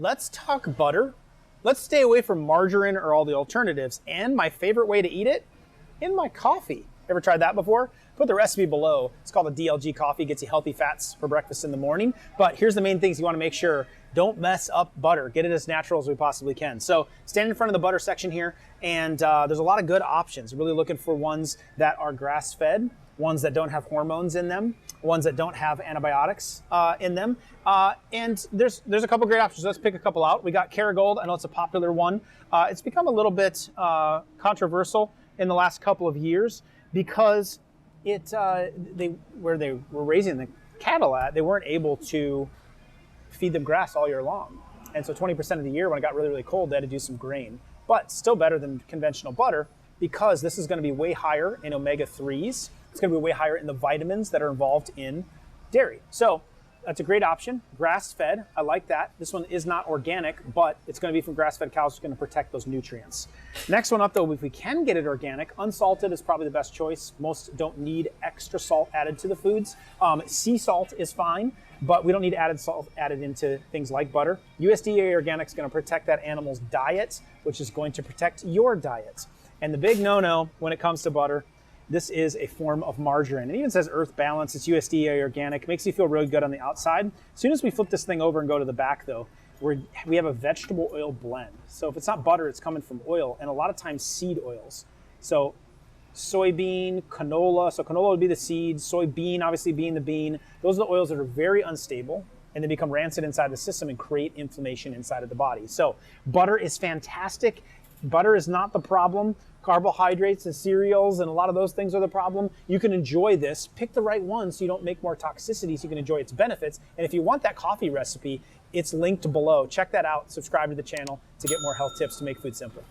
Let's talk butter. Let's stay away from margarine or all the alternatives. And my favorite way to eat it, in my coffee. Ever tried that before? Put the recipe below. It's called a DLG coffee. Gets you healthy fats for breakfast in the morning. But here's the main things you want to make sure. Don't mess up butter. Get it as natural as we possibly can. So stand in front of the butter section here, and there's a lot of good options. Really looking for ones that are grass-fed, ones that don't have hormones in them, ones that don't have antibiotics in them. And there's a couple great options. Let's pick a couple out. We got Kerrygold. I know it's a popular one. It's become a little bit controversial in the last couple of years because where they were raising the cattle at, they weren't able to feed them grass all year long. And so 20% of the year when it got really, really cold, they had to do some grain. But still better than conventional butter because this is going to be way higher in omega-3s. It's going to be way higher in the vitamins that are involved in dairy. So that's a great option. Grass-fed, I like that. This one is not organic, but it's going to be from grass-fed cows. It's going to protect those nutrients. Next one up, though, if we can get it organic, unsalted is probably the best choice. Most don't need extra salt added to the foods. Sea salt is fine, but we don't need added salt added into things like butter. USDA organic is going to protect that animal's diet, which is going to protect your diet. And the big no-no when it comes to butter, this is a form of margarine. It even says Earth Balance. It's USDA organic. Makes you feel really good on the outside. As soon as we flip this thing over and go to the back, though, we have a vegetable oil blend. So if it's not butter, it's coming from oil, and a lot of times seed oils. So soybean, canola. So canola would be the seeds. Soybean, obviously being the bean. Those are the oils that are very unstable, and they become rancid inside the system and create inflammation inside of the body. So butter is fantastic. Butter is not the problem. Carbohydrates and cereals and a lot of those things are the problem. You can enjoy this. Pick the right one so you don't make more toxicity so you can enjoy its benefits. And if you want that coffee recipe, it's linked below. Check that out. Subscribe to the channel to get more health tips to make food simple.